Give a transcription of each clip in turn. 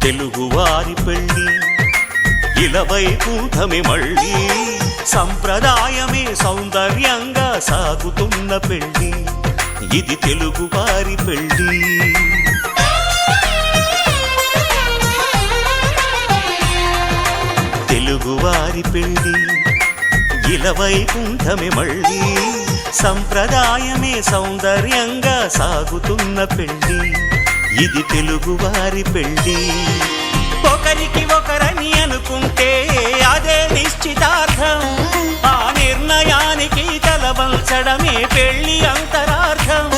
తెలుగువారి పెళ్ళి ఇలవైకుంఠమే మళ్ళీ సంప్రదాయమే సౌందర్యంగా సాగుతున్న పెళ్ళి ఇది తెలుగువారి పెళ్ళి తెలుగువారి పెళ్ళి ఇలవైకుంఠమే మళ్ళీ సంప్రదాయమే సౌందర్యంగా సాగుతున్న పెళ్ళి ఇది తెలుగువారి పెళ్ళి ఒకరికి ఒకరని అనుకుంటే అదే నిశ్చితార్థం ఆ నిర్ణయానికి తలవంచడమే పెళ్ళి అంతరార్థం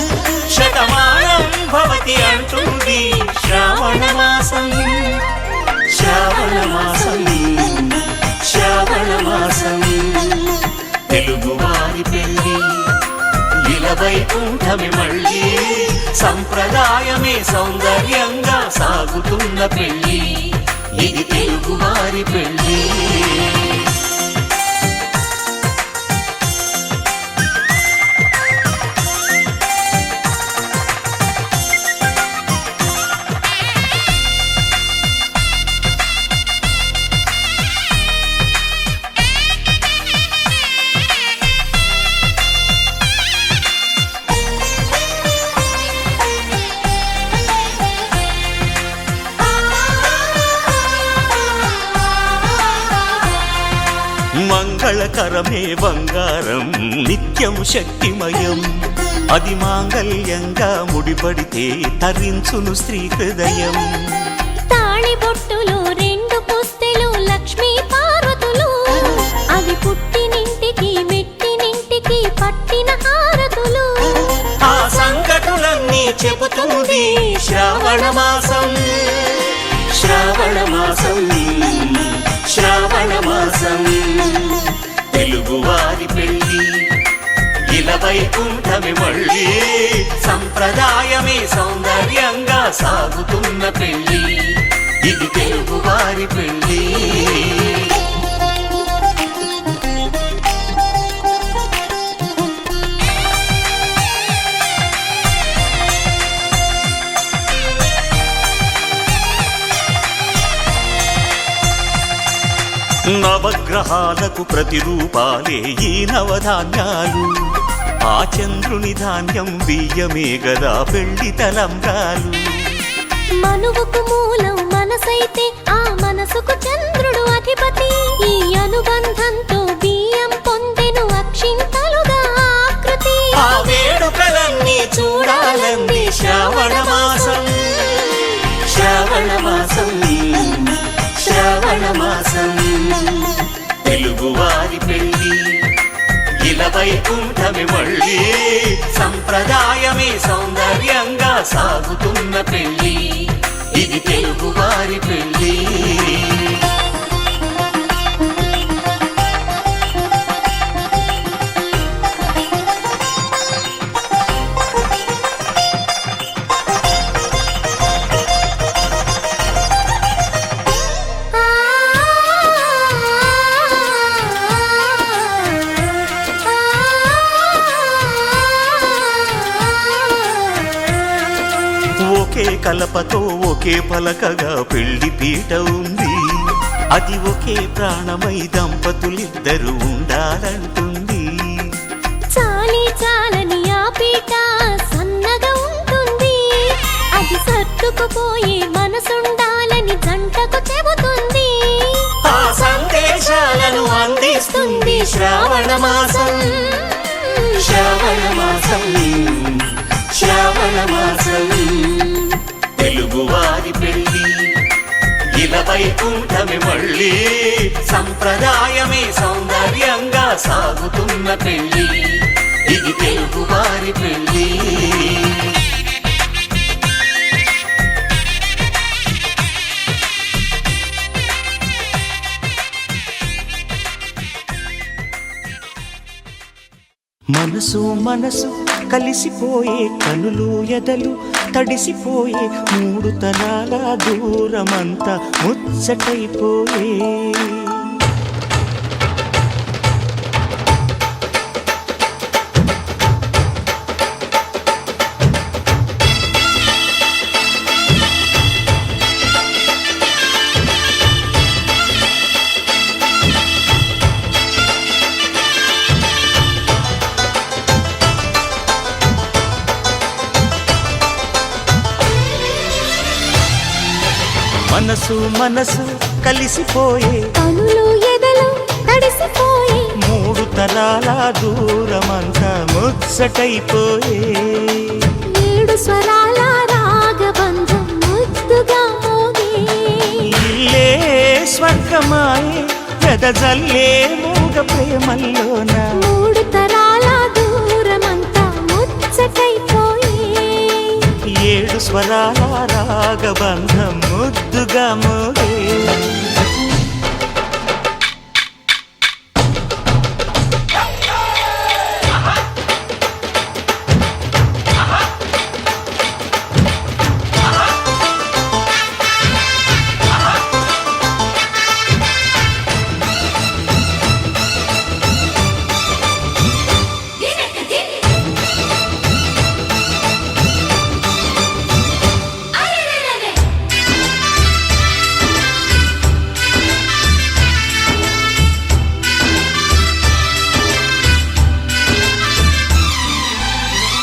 శతమానం భవతి అంటుంది శ్రావణ మాసం శ్రావణ మాసం శ్రావణ మాసం తెలుగువారి పెళ్ళి ఇలవైకుంఠమే మళ్ళీ సంప్రదాయమే సౌందర్యంగా సాగుతున్న పెళ్ళి ఇది తెలుగువారి పెళ్ళి మంగళకరమే బంగారం నిత్యం శక్తిమయం అది మాంగళ్యంగా ముడిపడితే తరించును స్త్రీ హృదయం తాళిబొట్టులో రెండు పుస్తెలు లక్ష్మీ పార్వతులు అవి పుట్టినింటికి మెట్టినింటికి పట్టిన హారతులు ఆ సంకటులన్నీ చెబుతుంది శ్రావణ మాసం శ్రావణ మాసం శ్రావణ మాసం తెలుగువారి పెళ్ళి ఇలవైకుంఠమే మళ్ళీ సంప్రదాయమే సౌందర్యంగా సాగుతున్న పెళ్ళి ఇది తెలుగువారి పెళ్ళి నవగ్రహాలకు ప్రతిరూపాలే ఈ నవధాన్యాలు ఆ చంద్రుని ధాన్యం బియ్యమే గదా పెళ్లి తలంబ్రాలు మనువుకు మూలం మనసైతే ఆ మనసుకు చంద్రుడు అధిపతి ఈ అనుబంధంతో బియ్యం పొందెను అక్షింతలుగా ఆకృతి ఆ వేడుకలన్నీ చూడాలంది శ్రావణ మాసం శ్రావణ మాసం శ్రావణ మాసం తెలుగువారి పెళ్ళి ఇలవైకుంఠమే మళ్ళీ సంప్రదాయమే సౌందర్యంగా సాగుతున్న పెళ్ళి ఇది తెలుగువారి పెళ్ళి ఒకే కలపతో ఒకే పలకగా పెళ్లి పీట ఉంది అది ఒకే ప్రాణమై దంపతులిద్దరూ ఉండాలంటుంది చాలి చాలని ఆ పీట సన్నగా ఉంటుంది అది సర్దుకుపోయే మనసుండాలని జంటకు చెబుతుంది ఆ సందేశాలను అందిస్తుంది శ్రావణ మాసం శ్రావణ మాసం శ్రావణ మాసం తెలుగువారి పెళ్ళి ఇలవైకుంఠమే మళ్ళీ సంప్రదాయమే సౌందర్యంగా సాగుతున్న పెళ్ళి ఇది తెలుగువారి పెళ్ళి మనసు మనసు కలిసిపోయే కనులు ఎదలు తడిసిపోయే మూడు తరాల దూరమంతా ముచ్చటైపోయే మనసు మనసు కలిసిపోయే కనులు ఎదలు తడిసిపోయే మూడు తరాల దూరమంతా ముచ్చటైపోయే ఏడు స్వరాల రాగబంధం ముద్దుగా మోగే ఇల్లే స్వర్గమాయే వెదజల్లే మూగ ప్రేమల్లోన మూడు తరాల దూరమంతా ముచ్చటైపోయే ఏడు స్వరాల రాగబంధం ముద్దుగా మోగే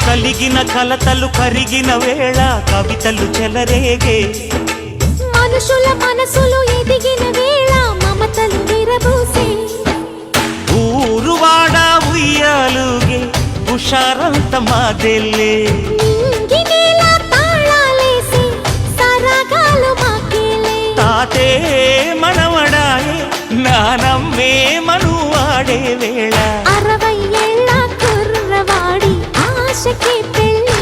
కలిగిన కలతలు కరిగిన వేళ కవితలు చెలరేగే మనుషుల మనసులు ఎదిగిన వేళ మమతలు విరబూసే ఊరువాడ ఉయ్యాలుగే హుషారంత మాదెల్లే నింగినేల తాళాలేసి సరాగాలు మాకేలే తాతే మనవడాయే నానమ్మే మనువాడే వేళ 60 ఏళ్ళ కుర్రవాడి ఆశకి పెళ్ళి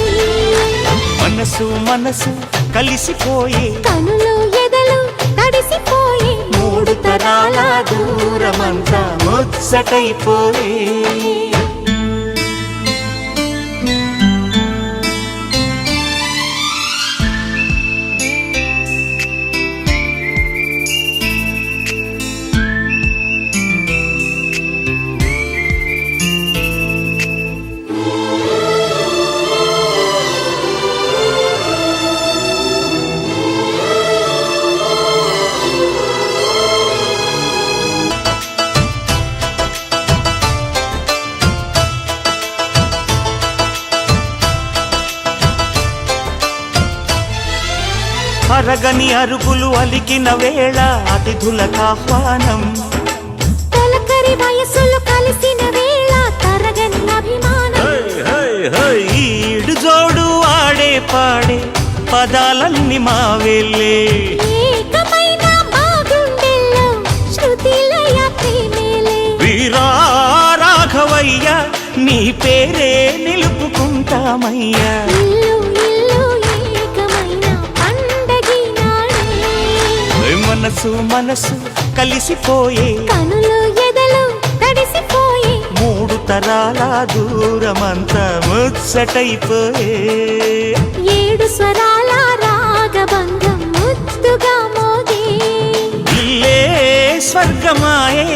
మనసు మనసు కలిసిపోయే కనులు ఎదలు తడిసిపోయే మూడు తరాల దూరమంతా ముచ్చటైపోయే అరగని అరుగులు అలికిన వేళ అతిథులకు ఆహ్వానం తొలకరి వయసులు కలిసిన వేళ తరగని అభిమానం ఈడు జోడు ఆడే పాడే పదాలన్నీ మావెళ్ళే ఏకమైన మా గుండెల్లో శృతిలయ ప్రేమేలే వీరా రాఘవయ్య నీ పేరే నిలుపుకుంటామయ్యా ఇల్లు ఇల్లు ఏకమైన పండగి నాడే మనసు మనసు కలిసిపోయే కనులు ఎదలు తడిసిపోయే మూడు తరాల దూరమంతా ముచ్చటైపోయే ఏడు స్వరాల రాగబంధం ముద్దుగా మోగే ఇల్లే స్వర్గమాయే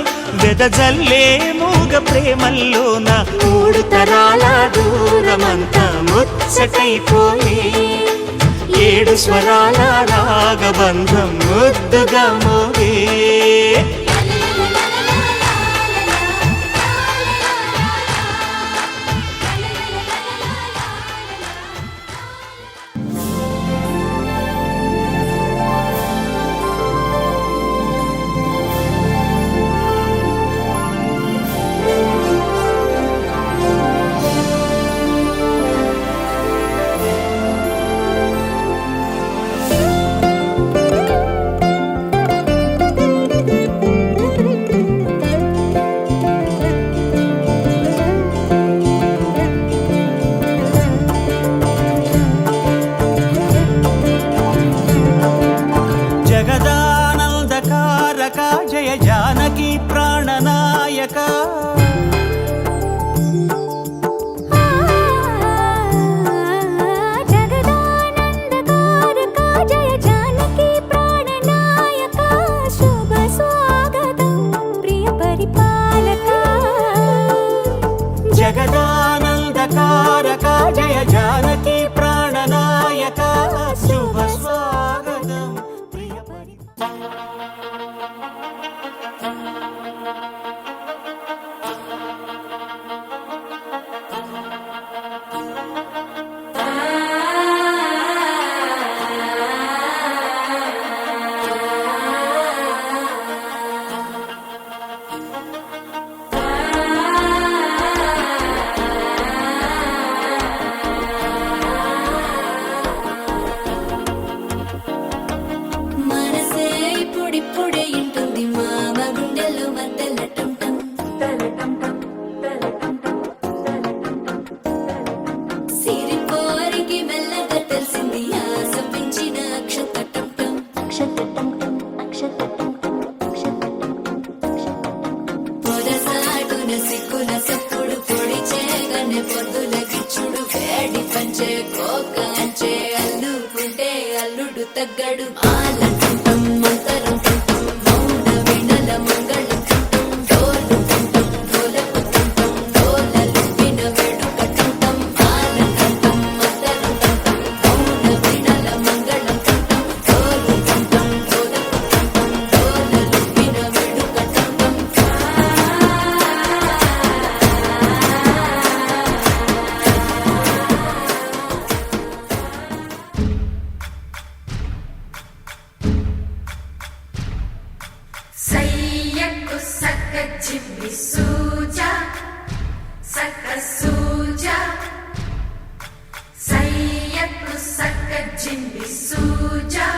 వెదజల్లే మూగ ప్రేమల్లోన మూడు తరాల దూరమంతా ముచ్చటైపోయే ఏడు స్వరాల రాగబంధం ముద్దుగా మోగే అల్లుడు తగ్గడు ఆలంటం మంతరం తంతం మౌన వినల మంగళం తంతం డోలు తంతం డోలకు తంతం డోలలు విన వేడుక తంతం ఆలంటం మంతరం తంతం మౌన వినల మంగళం తంతం డోలు తంతం డోలకు తంతం డోలలు విన వేడుక తంతం సయ్యకు సక్క చిమ్మి సూజా సక్క సూజా సయ్యకు సక్క జిమ్మి సూజా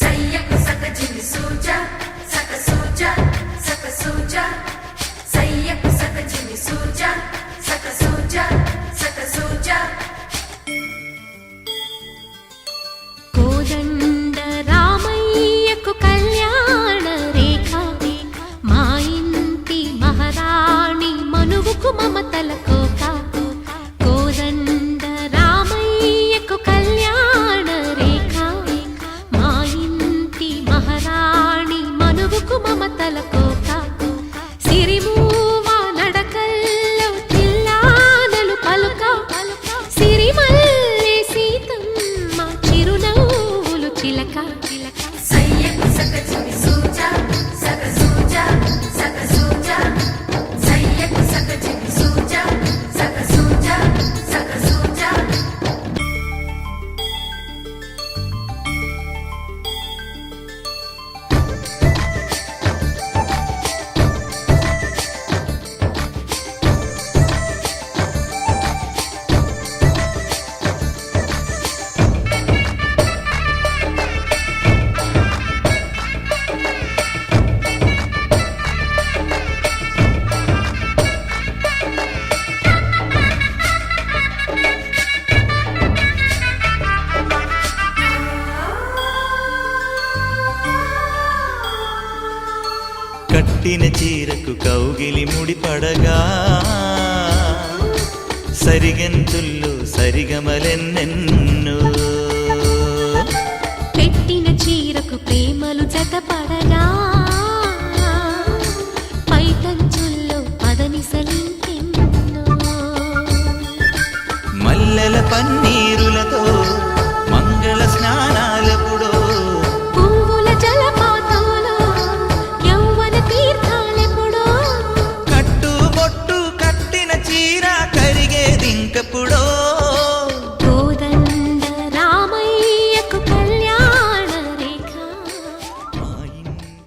సయ్యకు సక్క జిమ్మి సూజా సక్క సూజా సక్క సూజా సయ్యకు సక్క జిమ్మి సూజా సక్క సూజా సక్క సూజా కోదండ రామయ్యకు కళ్యాణ రేఖ మా ఇంటి మహారాణి మనువుకు మమతల కోక కోదండ రామయ్యకు కళ్యాణ రేఖ మా ఇంటి మహారాణి మనువుకు మమతల కోక సిరిమూవ నడకల్లో తిల్లానలు పలుక సిరిమల్లె సీతమ్మ చిరునవ్వులు చిలక సయ్యకు సక్క జిమ్మి సూజా సక్క సూజా సక్క సూజా సయ్యకు సక్క జిమ్మి సూజా సక్క సూజా సక్క సూజా కట్టిన చీరకు కౌగిలి ముడిపడగా సరిగంతుల్లో సరిగమలెన్నెన్నో పెట్టిన చీరకు ప్రేమలు జతపడగా పైకంచుల్లో పదనిసలింకెన్నో మల్లెల పన్నీరులతో మంగళ స్నానాలెప్పుడో పువ్వుల జలపాతంలో యౌవన తీర్థాలెప్పుడో కట్టుబొట్టు కట్టిన చీర కరిగేదింకప్పుడో కోదండ రామయ్యకు కళ్యాణ రేఖ మా ఇంటి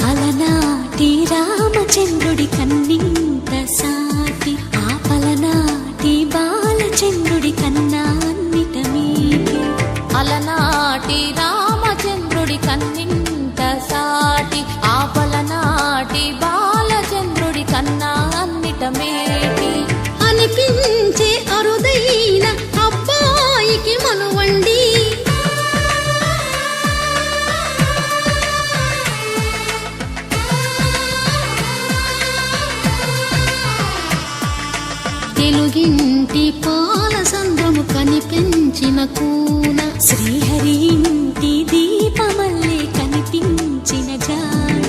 అలనాటి రామచంద్రుడి కన్నింత సాటి ఆపలనాటి బాలచంద్రుడి కన్నా అన్నిట మీటి అలనాటి రామచంద్రుడి కన్నింత సాటి ఆపలనాటి బాలచంద్రుడి కన్నా అన్నిట మేటి అనిపించే అరుదైన అబ్బాయికి మనువండి తెలుగింటి పాల సంద్రము కనిపించిన కూన శ్రీహరి ఇంటి దీపమల్లే కనిపించిన జాన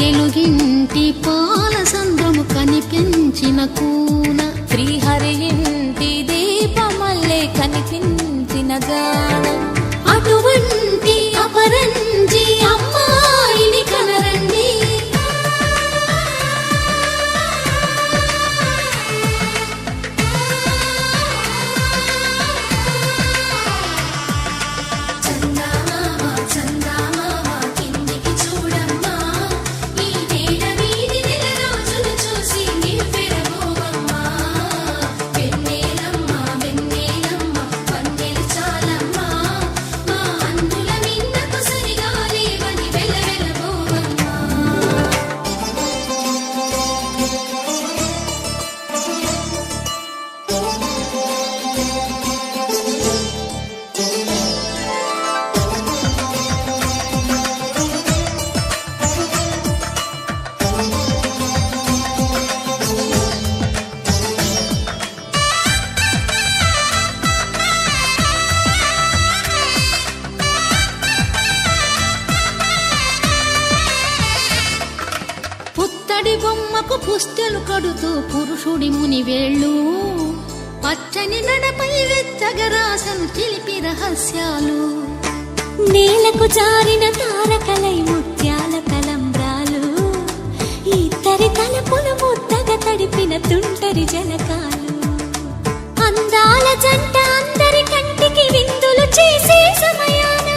తెలుగింటి పాల సంద్రము కనిపించిన కూన శ్రీహరి ఇంటి దీపమల్లే కనిపించిన గాన అటువంటి అపరంజి అమ్మాయిని కనరండి చందమామ చందమామ కిందికి చూడమ్మా ఈ నేల వీధి నెల రోజులు చూసి నివ్వెరబోవమ్మా పడి బొమ్మకు పుస్తెలు కడుతూ పురుషుడి ముని వేళ్ళు పచ్చని నడపై వెచ్చగరాసను చిలిపి రహస్యాలు నేలకు జారిన తారకలై ముత్యాల తలంబ్రాలు ఇద్దరి తలపులు ముద్దగా తడిపిన తుంటరి జలకాలు అందాల జంట అందరి కంటికి విందులు చేసే సమయాన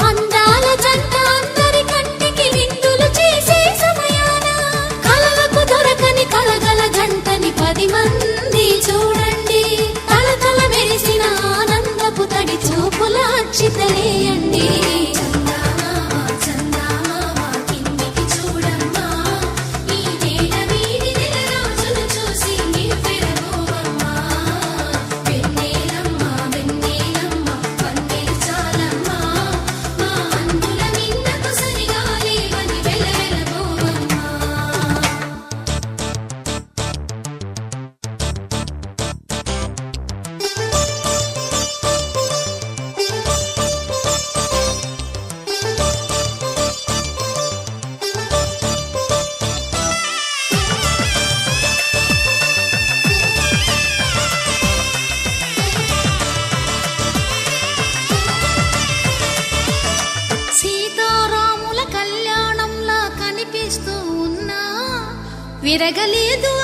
అందాల జంట అందరి కంటికి విందులు చేసే సమయాన కలలకు దొరకని కలగల జంటని 10 మంది చూడండి తలతల మెరిసిన ఆనందపు తడి చూపుల అచ్చితలేయండి సీతారాముల కళ్యాణంలా కనిపిస్తూ ఉన్నా విరగలేదు